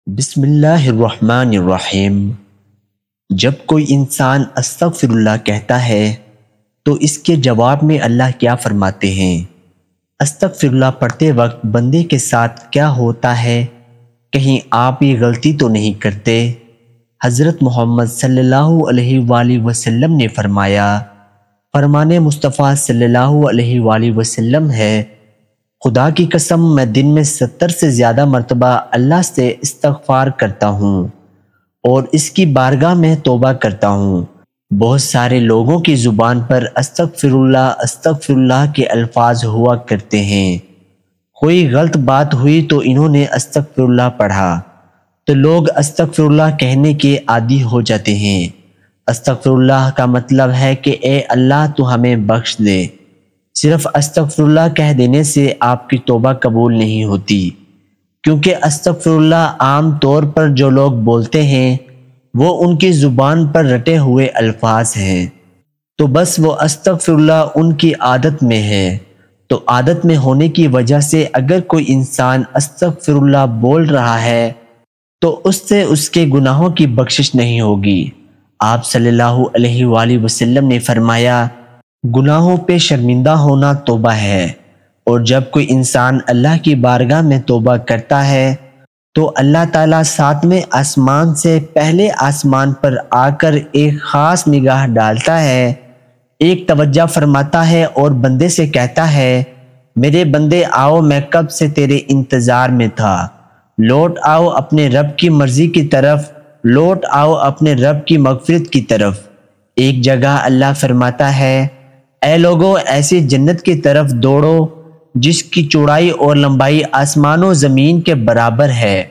بسم اللہ الرحمن الرحیم۔ جب کوئی انسان استغفر اللہ کہتا ہے تو اس کے جواب میں اللہ کیا فرماتے ہیں؟ استغفر اللہ پڑھتے وقت بندے کے ساتھ کیا ہوتا ہے؟ کہیں آپ یہ غلطی تو نہیں کرتے؟ حضرت محمد صلی اللہ علیہ وآلہ وسلم نے فرمایا، فرمان مصطفیٰ صلی اللہ علیہ وآلہ وسلم ہے، خدا کی قسم میں دن میں 70 سے زیادہ مرتبہ اللہ سے استغفار کرتا ہوں اور اس کی بارگاہ میں توبہ کرتا ہوں۔ بہت سارے لوگوں کی زبان پر استغفر اللہ کے الفاظ ہوا کرتے ہیں۔ کوئی غلط بات ہوئی تو انہوں نے استغفر اللہ پڑھا تو لوگ استغفر اللہ کہنے کے عادی ہو جاتے ہیں۔ استغفر اللہ کا مطلب ہے کہ اے اللہ تو ہمیں بخش دے۔ صرف استغفر اللہ کہہ دینے سے آپ کی توبہ قبول نہیں ہوتی، کیونکہ استغفر اللہ عام طور پر جو لوگ بولتے ہیں وہ ان کی زبان پر رٹے ہوئے الفاظ ہیں، تو بس وہ استغفر اللہ ان کی عادت میں ہے۔ تو عادت میں ہونے کی وجہ سے اگر کوئی انسان استغفر اللہ بول رہا ہے تو اس سے اس کے گناہوں کی بخشش نہیں ہوگی۔ آپ صلی اللہ علیہ وآلہ وسلم نے فرمایا، گناہوں پہ شرمندہ ہونا توبہ ہے، اور جب کوئی انسان اللہ کی بارگاہ میں توبہ کرتا ہے تو اللہ تعالیٰ ساتویں آسمان سے پہلے آسمان پر آ کر ایک خاص نگاہ ڈالتا ہے، ایک توجہ فرماتا ہے اور بندے سے کہتا ہے، میرے بندے آؤ، میں کب سے تیرے انتظار میں تھا، لوٹ آؤ اپنے رب کی مرضی کی طرف، لوٹ آؤ اپنے رب کی مغفرت کی طرف۔ ایک جگہ اللہ فرماتا ہے، اے لوگو ایسی جنت کی طرف دوڑو جس کی چوڑائی اور لمبائی آسمان و زمین کے برابر ہے،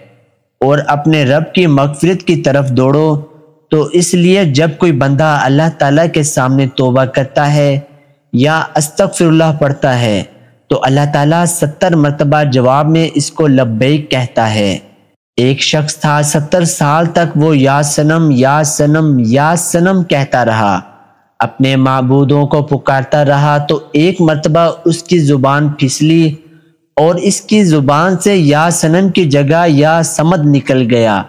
اور اپنے رب کی مغفرت کی طرف دوڑو۔ تو اس لیے جب کوئی بندہ اللہ تعالیٰ کے سامنے توبہ کرتا ہے یا استغفر اللہ پڑھتا ہے تو اللہ تعالیٰ 70 مرتبہ جواب میں اس کو لبیک کہتا ہے۔ ایک شخص تھا 70 سال تک وہ یا صنم یا صنم یا صنم کہتا رہا، اپنے معبودوں کو پکارتا رہا، تو ایک مرتبہ اس کی زبان پھسلی اور اس کی زبان سے یا صنم کی جگہ یا صمد نکل گیا۔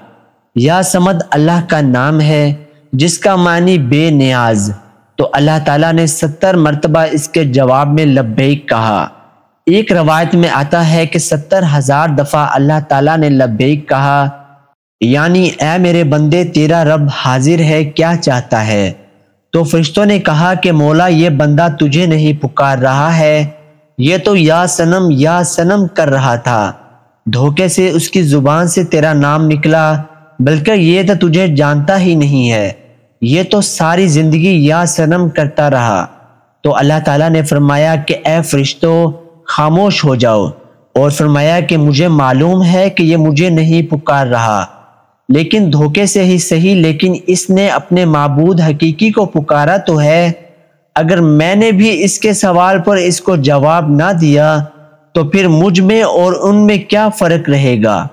یا صمد اللہ کا نام ہے جس کا معنی بے نیاز، تو اللہ تعالیٰ نے 70 مرتبہ اس کے جواب میں لبیک کہا۔ ایک روایت میں آتا ہے کہ 70,000 دفعہ اللہ تعالیٰ نے لبیک کہا، یعنی اے میرے بندے تیرا رب حاضر ہے، کیا چاہتا ہے؟ تو فرشتوں نے کہا کہ مولا یہ بندہ تجھے نہیں پکار رہا ہے، یہ تو یا صنم کر رہا تھا، دھوکے سے اس کی زبان سے تیرا نام نکلا، بلکہ یہ تو تجھے جانتا ہی نہیں ہے، یہ تو ساری زندگی یا صنم کرتا رہا۔ تو اللہ تعالیٰ نے فرمایا کہ اے فرشتوں خاموش ہو جاؤ، اور فرمایا کہ مجھے معلوم ہے کہ یہ مجھے نہیں پکار رہا، لیکن دھوکے سے ہی صحیح، لیکن اس نے اپنے معبود حقیقی کو پکارا تو ہے۔ اگر میں نے بھی اس کے سوال پر اس کو جواب نہ دیا تو پھر مجھ میں اور ان میں کیا فرق رہے گا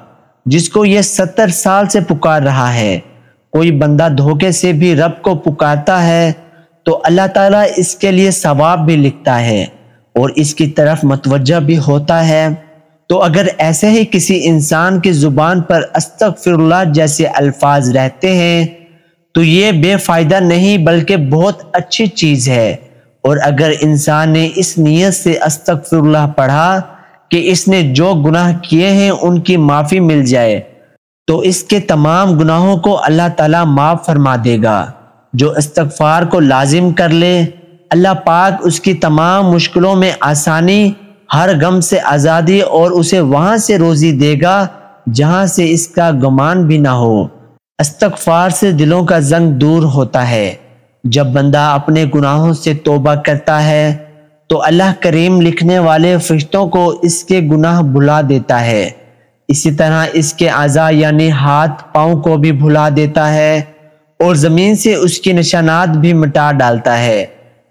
جس کو یہ 70 سال سے پکار رہا ہے۔ کوئی بندہ دھوکے سے بھی رب کو پکارتا ہے تو اللہ تعالیٰ اس کے لیے ثواب بھی لکھتا ہے اور اس کی طرف متوجہ بھی ہوتا ہے۔ تو اگر ایسے ہی کسی انسان کی زبان پر استغفر اللہ جیسے الفاظ رہتے ہیں تو یہ بے فائدہ نہیں بلکہ بہت اچھی چیز ہے، اور اگر انسان نے اس نیت سے استغفر اللہ پڑھا کہ اس نے جو گناہ کیے ہیں ان کی معافی مل جائے تو اس کے تمام گناہوں کو اللہ تعالیٰ معاف فرما دے گا۔ جو استغفار کو لازم کر لے اللہ پاک اس کی تمام مشکلوں میں آسانی، ہر غم سے آزادی اور اسے وہاں سے روزی دے گا جہاں سے اس کا گمان بھی نہ ہو۔ استغفار سے دلوں کا زنگ دور ہوتا ہے۔ جب بندہ اپنے گناہوں سے توبہ کرتا ہے تو اللہ کریم لکھنے والے فرشتوں کو اس کے گناہ بھلا دیتا ہے، اسی طرح اس کے اعضاء یعنی ہاتھ پاؤں کو بھی بھلا دیتا ہے اور زمین سے اس کی نشانات بھی مٹا ڈالتا ہے،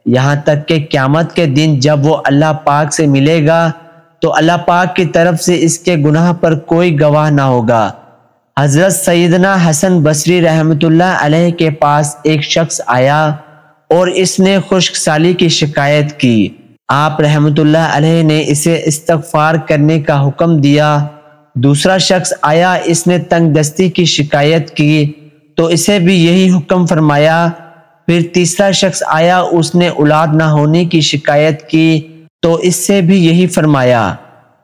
یہاں تک کہ قیامت کے دن جب وہ اللہ پاک سے ملے گا تو اللہ پاک کی طرف سے اس کے گناہ پر کوئی گواہ نہ ہوگا۔ حضرت سیدنا حسن بصری رحمۃ اللہ علیہ کے پاس ایک شخص آیا اور اس نے خشک سالی کی شکایت کی۔ آپ رحمۃ اللہ علیہ نے اسے استغفار کرنے کا حکم دیا۔ دوسرا شخص آیا، اس نے تنگ دستی کی شکایت کی تو اسے بھی یہی حکم فرمایا۔ پھر تیسرا شخص آیا، اس نے اولاد نہ ہونے کی شکایت کی تو اس سے بھی یہی فرمایا۔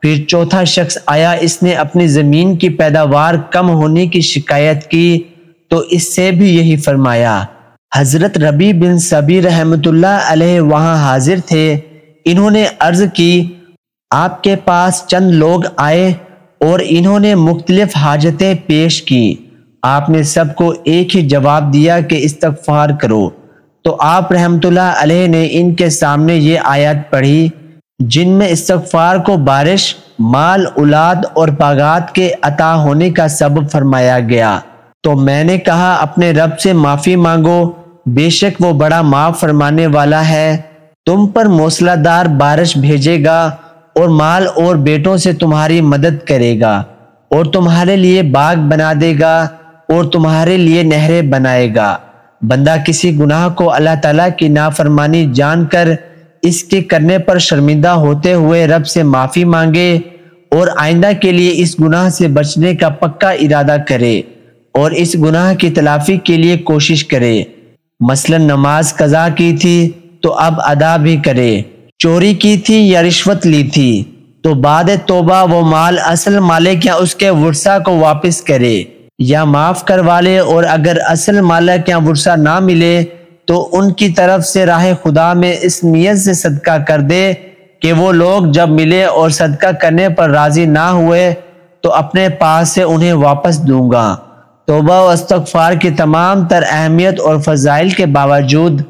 پھر چوتھا شخص آیا، اس نے اپنی زمین کی پیداوار کم ہونے کی شکایت کی تو اس سے بھی یہی فرمایا۔ حضرت ربیع بن صبی رحمۃ اللہ علیہ وہاں حاضر تھے۔ انہوں نے عرض کی، آپ کے پاس چند لوگ آئے اور انہوں نے مختلف حاجتیں پیش کی۔ آپ نے سب کو ایک ہی جواب دیا کہ استغفار کرو۔ تو آپ رحمۃ اللہ علیہ نے ان کے سامنے یہ آیات پڑھی جن میں استغفار کو بارش، مال، اولاد اور باغات کے عطا ہونے کا سبب فرمایا گیا۔ تو میں نے کہا، اپنے رب سے معافی مانگو، بے شک وہ بڑا معاف فرمانے والا ہے۔ تم پر موسلا دار بارش بھیجے گا اور مال اور بیٹوں سے تمہاری مدد کرے گا اور تمہارے لیے باغ بنا دے گا اور تمہارے لیے نہریں بنائے گا۔ بندہ کسی گناہ کو اللہ تعالیٰ کی نافرمانی جان کر اس کے کرنے پر شرمندہ ہوتے ہوئے رب سے معافی مانگے اور آئندہ کے لیے اس گناہ سے بچنے کا پکا ارادہ کرے اور اس گناہ کی تلافی کے لیے کوشش کرے۔ مثلا نماز قضا کی تھی تو اب ادا بھی کرے، چوری کی تھی یا رشوت لی تھی تو بعد توبہ وہ مال اصل مالک یا اس کے ورثہ کو واپس کرے یا معاف کروا لے، اور اگر اصل مالک یا ورثہ نہ ملے تو ان کی طرف سے راہ خدا میں اس نیت سے صدقہ کر دے کہ وہ لوگ جب ملے اور صدقہ کرنے پر راضی نہ ہوئے تو اپنے پاس سے انہیں واپس دوں گا۔ توبہ و استغفار کی تمام تر اہمیت اور فضائل کے باوجود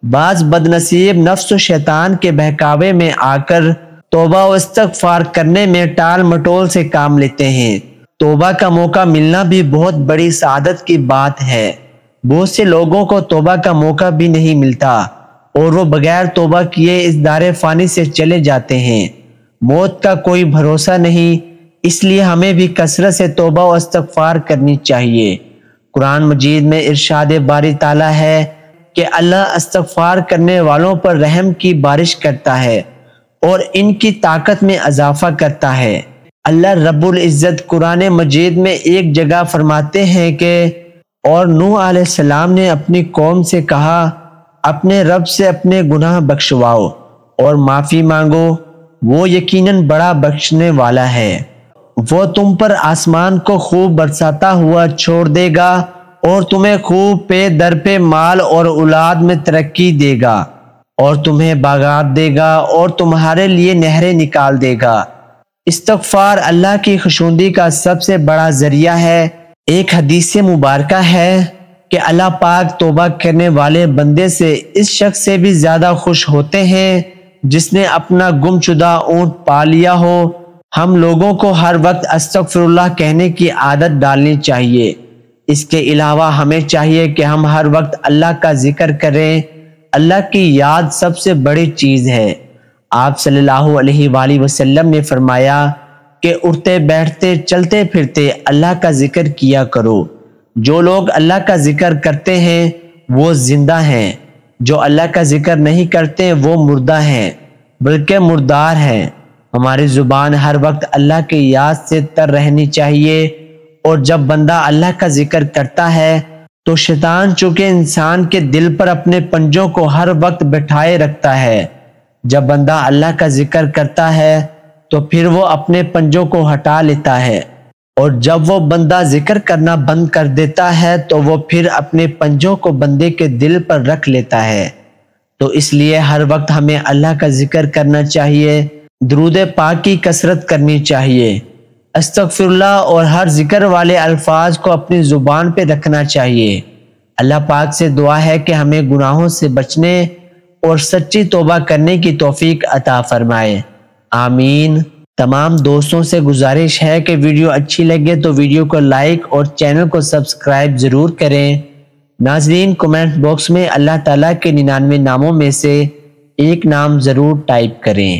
بعض بدنصیب نفس و شیطان کے بہکاوے میں آ کر توبہ و استغفار کرنے میں ٹال مٹول سے کام لیتے ہیں۔ توبہ کا موقع ملنا بھی بہت بڑی سعادت کی بات ہے۔ بہت سے لوگوں کو توبہ کا موقع بھی نہیں ملتا اور وہ بغیر توبہ کیے اس دار فانی سے چلے جاتے ہیں۔ موت کا کوئی بھروسہ نہیں، اس لیے ہمیں بھی کثرت سے توبہ و استغفار کرنی چاہیے۔ قرآن مجید میں ارشاد باری تعالیٰ ہے کہ اللہ استغفار کرنے والوں پر رحم کی بارش کرتا ہے اور ان کی طاقت میں اضافہ کرتا ہے۔ اللہ رب العزت قرآن مجید میں ایک جگہ فرماتے ہیں کہ اور نوح علیہ السلام نے اپنی قوم سے کہا، اپنے رب سے اپنے گناہ بخشواؤ اور معافی مانگو، وہ یقیناً بڑا بخشنے والا ہے۔ وہ تم پر آسمان کو خوب برساتا ہوا چھوڑ دے گا اور تمہیں خوب پے در پہ مال اور اولاد میں ترقی دے گا اور تمہیں باغات دے گا اور تمہارے لیے نہریں نکال دے گا۔ استغفار اللہ کی خوشنودی کا سب سے بڑا ذریعہ ہے۔ ایک حدیث مبارکہ ہے کہ اللہ پاک توبہ کرنے والے بندے سے اس شخص سے بھی زیادہ خوش ہوتے ہیں جس نے اپنا گم شدہ اونٹ پا لیا ہو۔ ہم لوگوں کو ہر وقت استغفر اللہ کہنے کی عادت ڈالنی چاہیے۔ اس کے علاوہ ہمیں چاہیے کہ ہم ہر وقت اللہ کا ذکر کریں۔ اللہ کی یاد سب سے بڑی چیز ہے۔ آپ صلی اللہ علیہ وآلہ وسلم نے فرمایا کہ اٹھتے بیٹھتے چلتے پھرتے اللہ کا ذکر کیا کرو۔ جو لوگ اللہ کا ذکر کرتے ہیں وہ زندہ ہیں، جو اللہ کا ذکر نہیں کرتے وہ مردہ ہیں، بلکہ مردار ہیں۔ ہماری زبان ہر وقت اللہ کی یاد سے تر رہنی چاہیے، اور جب بندہ اللہ کا ذکر کرتا ہے تو شیطان چونکہ انسان کے دل پر اپنے پنجوں کو ہر وقت بٹھائے رکھتا ہے، جب بندہ اللہ کا ذکر کرتا ہے تو پھر وہ اپنے پنجوں کو ہٹا لیتا ہے، اور جب وہ بندہ ذکر کرنا بند کر دیتا ہے تو وہ پھر اپنے پنجوں کو بندے کے دل پر رکھ لیتا ہے۔ تو اس لیے ہر وقت ہمیں اللہ کا ذکر کرنا چاہیے، درود پاک کی کثرت کرنی چاہیے، استغفر اللہ اور ہر ذکر والے الفاظ کو اپنی زبان پہ رکھنا چاہیے۔ اللہ پاک سے دعا ہے کہ ہمیں گناہوں سے بچنے اور سچی توبہ کرنے کی توفیق عطا فرمائے، آمین۔ تمام دوستوں سے گزارش ہے کہ ویڈیو اچھی لگے تو ویڈیو کو لائک اور چینل کو سبسکرائب ضرور کریں۔ ناظرین کمنٹ باکس میں اللہ تعالیٰ کے 99 ناموں میں سے ایک نام ضرور ٹائپ کریں۔